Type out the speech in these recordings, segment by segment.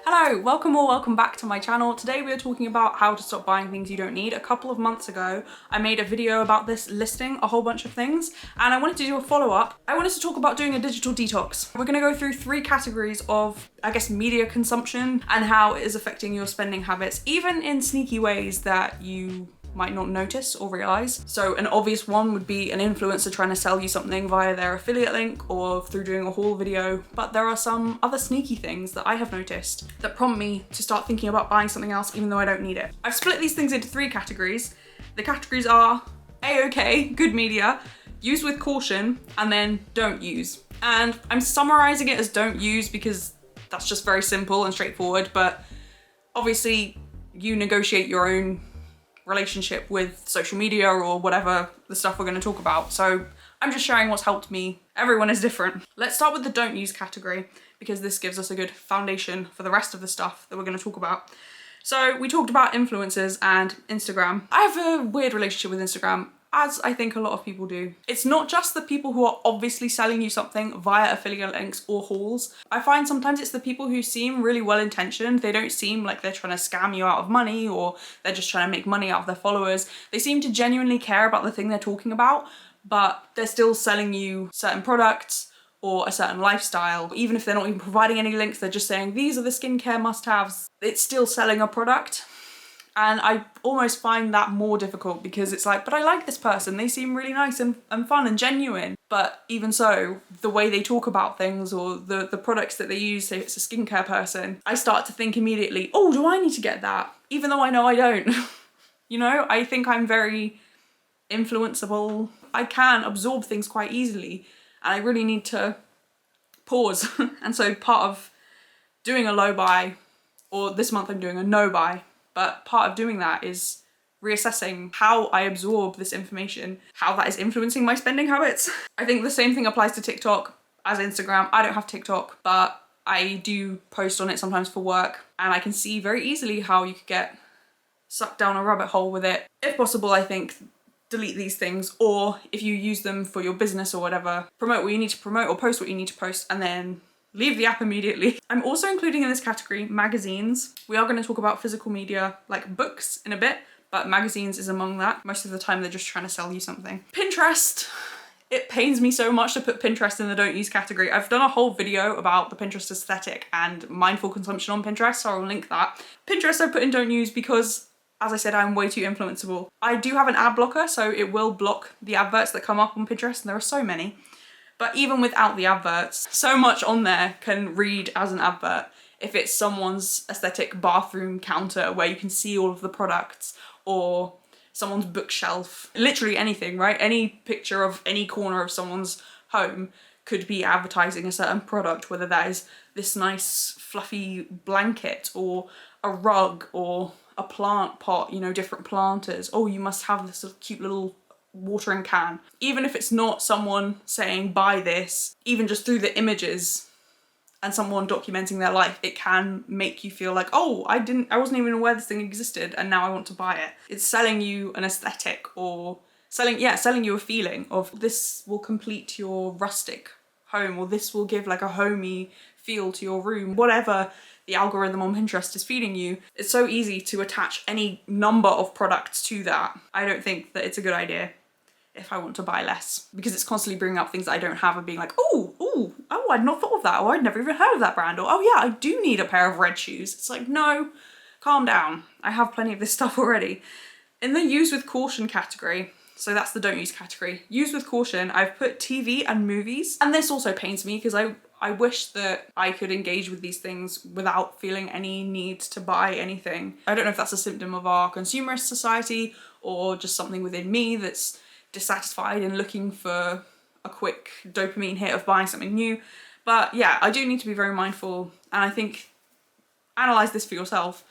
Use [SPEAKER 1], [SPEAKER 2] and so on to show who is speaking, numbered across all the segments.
[SPEAKER 1] Hello, welcome or welcome back to my channel. Today we are talking about how to stop buying things you don't need. A couple of months ago, I made a video about this, listing a whole bunch of things, and I wanted to do a follow-up. I wanted to talk about doing a digital detox. We're gonna go through 3 categories of, I guess, media consumption and how it is affecting your spending habits, even in sneaky ways that you might not notice or realize. So an obvious one would be an influencer trying to sell you something via their affiliate link or through doing a haul video. But there are some other sneaky things that I have noticed that prompt me to start thinking about buying something else even though I don't need it. I've split these things into 3 categories. The categories are A-OK, good media, use with caution, and then don't use. And I'm summarizing it as don't use because that's just very simple and straightforward, but obviously you negotiate your own relationship with social media or whatever the stuff we're going to talk about. So I'm just sharing what's helped me. Everyone is different. Let's start with the don't use category because this gives us a good foundation for the rest of the stuff that we're going to talk about. So we talked about influencers and Instagram. I have a weird relationship with Instagram, as I think a lot of people do. It's not just the people who are obviously selling you something via affiliate links or hauls. I find sometimes it's the people who seem really well-intentioned. They don't seem like they're trying to scam you out of money or they're just trying to make money out of their followers. They seem to genuinely care about the thing they're talking about, but they're still selling you certain products or a certain lifestyle. Even if they're not even providing any links, they're just saying, these are the skincare must-haves. It's still selling a product. And I almost find that more difficult because it's like, but I like this person. They seem really nice and fun and genuine. But even so, the way they talk about things or the products that they use, say it's a skincare person, I start to think immediately, oh, do I need to get that? Even though I know I don't. You know, I think I'm very influenceable. I can absorb things quite easily and I really need to pause. And so part of doing a low buy, or this month I'm doing a no buy, but part of doing that is reassessing how I absorb this information, how that is influencing my spending habits. I think the same thing applies to TikTok as Instagram. I don't have TikTok, but I do post on it sometimes for work, and I can see very easily how you could get sucked down a rabbit hole with it. If possible, I think delete these things, or if you use them for your business or whatever, promote what you need to promote or post what you need to post, and then leave the app immediately. I'm also including in this category magazines. We are going to talk about physical media like books in a bit, but magazines is among that. Most of the time they're just trying to sell you something. Pinterest. It pains me so much to put Pinterest in the don't use category. I've done a whole video about the Pinterest aesthetic and mindful consumption on Pinterest, so I'll link that. Pinterest I put in don't use because, as I said, I'm way too influenceable. I do have an ad blocker, so it will block the adverts that come up on Pinterest, and there are so many. But even without the adverts, so much on there can read as an advert. If it's someone's aesthetic bathroom counter where you can see all of the products, or someone's bookshelf, literally anything, right? Any picture of any corner of someone's home could be advertising a certain product, whether that is this nice fluffy blanket or a rug or a plant pot, you know, different planters. Oh, you must have this cute little watering can. Even if it's not someone saying buy this, even just through the images and someone documenting their life, it can make you feel like, oh, I wasn't even aware this thing existed and now I want to buy it. It's selling you an aesthetic or selling you a feeling of this will complete your rustic home, or this will give like a homey feel to your room. Whatever the algorithm on Pinterest is feeding you, it's so easy to attach any number of products to that. I don't think that it's a good idea if I want to buy less, because it's constantly bringing up things I don't have and being like, oh, I'd not thought of that, or I'd never even heard of that brand, or oh yeah, I do need a pair of red shoes. It's like, no, calm down. I have plenty of this stuff already. In the use with caution category, so that's the don't use category. Use with caution, I've put TV and movies, and this also pains me because I wish that I could engage with these things without feeling any need to buy anything. I don't know if that's a symptom of our consumerist society or just something within me that's dissatisfied and looking for a quick dopamine hit of buying something new. But yeah, I do need to be very mindful, and I think, analyze this for yourself.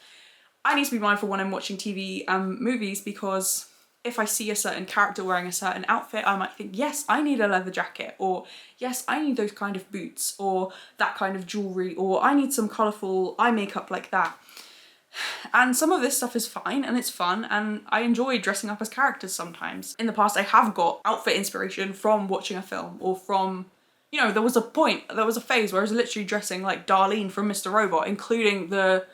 [SPEAKER 1] I need to be mindful when I'm watching TV and movies, because if I see a certain character wearing a certain outfit, I might think, yes, I need a leather jacket, or yes, I need those kind of boots, or that kind of jewelry, or I need some colourful eye makeup like that. And some of this stuff is fine and it's fun, and I enjoy dressing up as characters sometimes. In the past, I have got outfit inspiration from watching a film or from, You know, there was a phase where I was literally dressing like Darlene from Mr. Robot, including the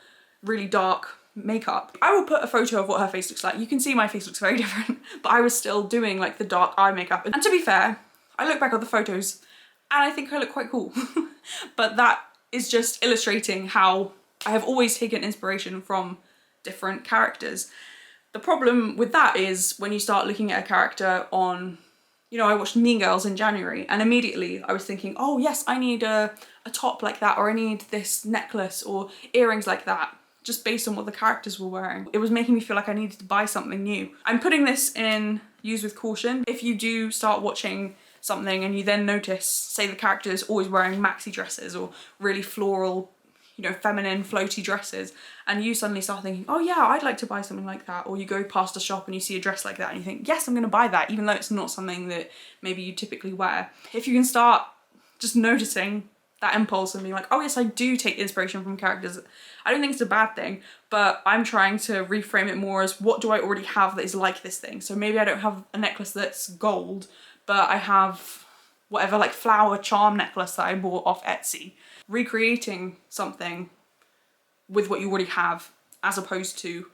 [SPEAKER 1] really dark makeup. I will put a photo of what her face looks like. You can see my face looks very different, but I was still doing like the dark eye makeup. And to be fair, I look back at the photos and I think I look quite cool. But that is just illustrating how I have always taken inspiration from different characters. The problem with that is when you start looking at a character on, you know, I watched Mean Girls in January and immediately I was thinking, oh yes, I need a top like that, or I need this necklace or earrings like that, just based on what the characters were wearing. It was making me feel like I needed to buy something new. I'm putting this in use with caution. If you do start watching something and you then notice, say the character is always wearing maxi dresses or really floral, you know, feminine floaty dresses, and you suddenly start thinking, oh yeah, I'd like to buy something like that, or you go past a shop and you see a dress like that and you think, yes, I'm gonna buy that, even though it's not something that maybe you typically wear. If you can start just noticing that impulse and being like, oh yes, I do take inspiration from characters, I don't think it's a bad thing, but I'm trying to reframe it more as, what do I already have that is like this thing? So maybe I don't have a necklace that's gold, but I have whatever, like flower charm necklace that I bought off Etsy. Recreating something with what you already have, as opposed to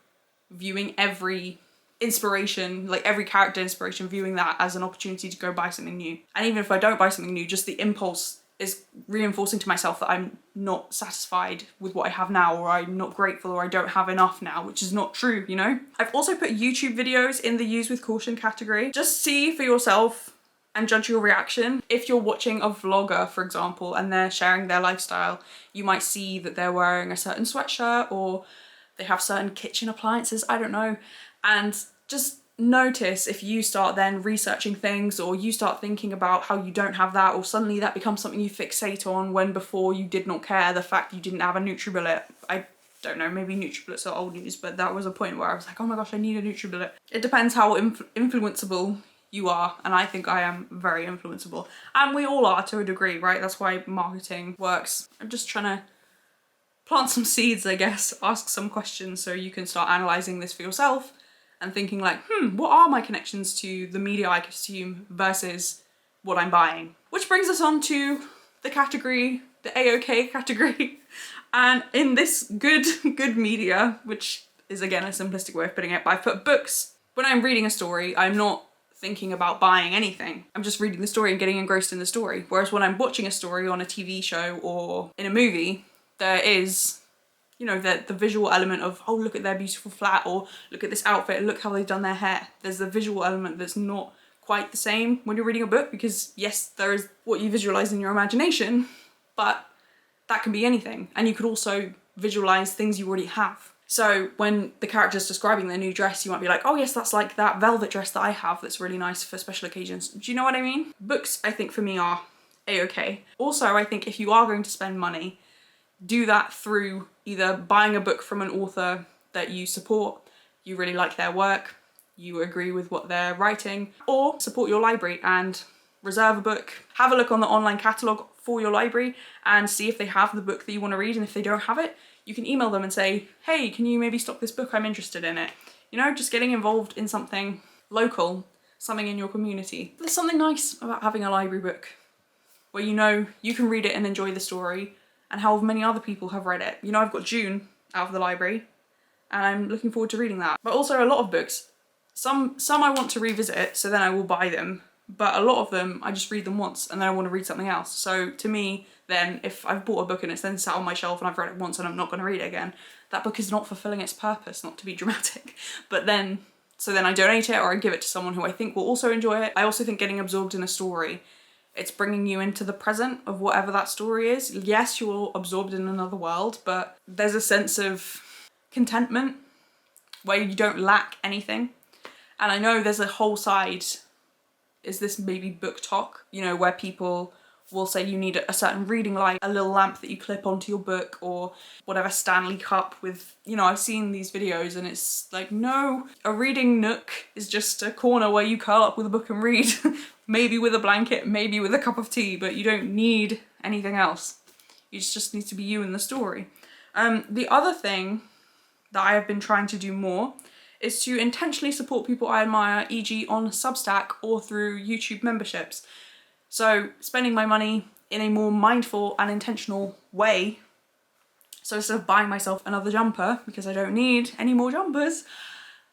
[SPEAKER 1] viewing every inspiration, like every character inspiration, viewing that as an opportunity to go buy something new. And even if I don't buy something new, just the impulse is reinforcing to myself that I'm not satisfied with what I have now, or I'm not grateful, or I don't have enough now, which is not true, you know? I've also put YouTube videos in the use with caution category. Just see for yourself and judge your reaction. If you're watching a vlogger, for example, and they're sharing their lifestyle, you might see that they're wearing a certain sweatshirt or they have certain kitchen appliances, I don't know. And just notice if you start then researching things, or you start thinking about how you don't have that, or suddenly that becomes something you fixate on when before you did not care the fact you didn't have a NutriBullet. I don't know, maybe NutriBullets are old news, but that was a point where I was like, oh my gosh, I need a NutriBullet. It depends how influenceable you are, and I think I am very influenceable, and we all are to a degree, right? That's why marketing works. I'm just trying to plant some seeds, I guess, ask some questions so you can start analysing this for yourself and thinking like, what are my connections to the media I consume versus what I'm buying? Which brings us on to the category, the A-OK category. And in this good media, which is again a simplistic way of putting it, but I've put books. When I'm reading a story, I'm not thinking about buying anything. I'm just reading the story and getting engrossed in the story. Whereas when I'm watching a story on a TV show or in a movie, there is, you know, the visual element of, oh, look at their beautiful flat, or look at this outfit, look how they've done their hair. There's the visual element that's not quite the same when you're reading a book, because yes, there is what you visualize in your imagination, but that can be anything. And you could also visualize things you already have. So when the character's describing their new dress, you might be like, oh yes, that's like that velvet dress that I have that's really nice for special occasions. Do you know what I mean? Books, I think for me, are A-OK. Also, I think if you are going to spend money, do that through either buying a book from an author that you support, you really like their work, you agree with what they're writing, or support your library and reserve a book. Have a look on the online catalogue for your library and see if they have the book that you want to read, and if they don't have it, you can email them and say, hey, can you maybe stock this book? I'm interested in it. You know, just getting involved in something local, something in your community. There's something nice about having a library book where you know you can read it and enjoy the story, and however many other people have read it. You know, I've got June out of the library and I'm looking forward to reading that. But also a lot of books, some I want to revisit, so then I will buy them. But a lot of them, I just read them once and then I want to read something else. So to me, then, if I've bought a book and it's then sat on my shelf and I've read it once and I'm not going to read it again, that book is not fulfilling its purpose, not to be dramatic. But then, so then I donate it or I give it to someone who I think will also enjoy it. I also think getting absorbed in a story, it's bringing you into the present of whatever that story is. Yes, you're absorbed in another world, but there's a sense of contentment where you don't lack anything. And I know there's a whole side, is this maybe book talk, you know, where people will say you need a certain reading light, a little lamp that you clip onto your book, or whatever Stanley cup with, you know, I've seen these videos and it's like, no, a reading nook is just a corner where you curl up with a book and read, maybe with a blanket, maybe with a cup of tea, but you don't need anything else. You just need to be you in the story. The other thing that I have been trying to do more is to intentionally support people I admire, e.g. on Substack or through YouTube memberships. So spending my money in a more mindful and intentional way. So instead of buying myself another jumper, because I don't need any more jumpers,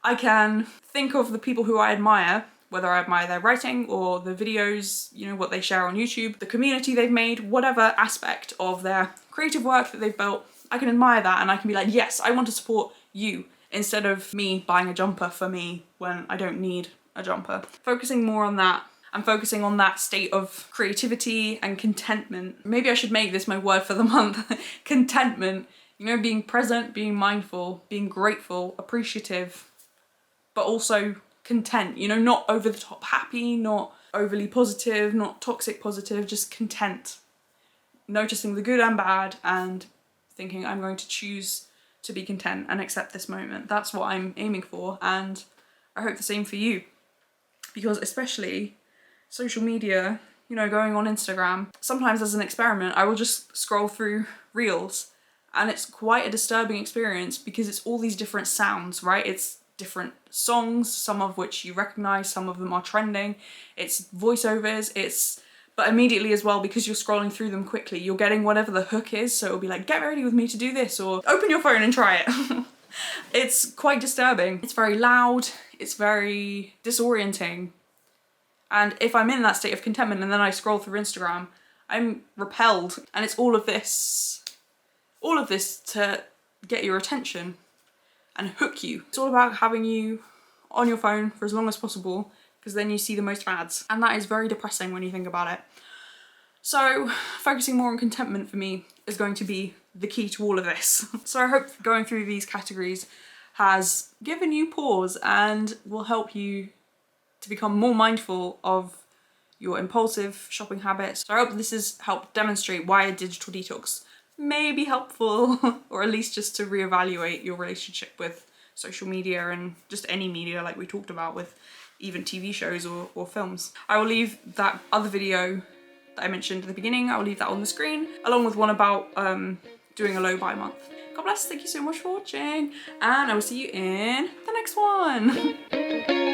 [SPEAKER 1] I can think of the people who I admire, whether I admire their writing or the videos, you know, what they share on YouTube, the community they've made, whatever aspect of their creative work that they've built. I can admire that and I can be like, yes, I want to support you, instead of me buying a jumper for me when I don't need a jumper. Focusing more on that. I'm focusing on that state of creativity and contentment. Maybe I should make this my word for the month. Contentment. You know, being present, being mindful, being grateful, appreciative, but also content. You know, not over the top happy, not overly positive, not toxic positive, just content. Noticing the good and bad and thinking I'm going to choose to be content and accept this moment. That's what I'm aiming for, and I hope the same for you. Because especially social media, you know, going on Instagram, sometimes as an experiment, I will just scroll through reels and it's quite a disturbing experience because it's all these different sounds, right? It's different songs, some of which you recognize, some of them are trending. It's voiceovers, but immediately as well, because you're scrolling through them quickly, you're getting whatever the hook is. So it'll be like, get ready with me to do this, or open your phone and try it. It's quite disturbing. It's very loud. It's very disorienting. And if I'm in that state of contentment and then I scroll through Instagram, I'm repelled. And it's all of this to get your attention and hook you. It's all about having you on your phone for as long as possible, because then you see the most ads. And that is very depressing when you think about it. So focusing more on contentment for me is going to be the key to all of this. So I hope going through these categories has given you pause and will help you to become more mindful of your impulsive shopping habits. So I hope this has helped demonstrate why a digital detox may be helpful, or at least just to reevaluate your relationship with social media and just any media, like we talked about with even TV shows or films. I will leave that other video that I mentioned at the beginning, I will leave that on the screen, along with one about doing a low buy month. God bless, thank you so much for watching, and I will see you in the next one.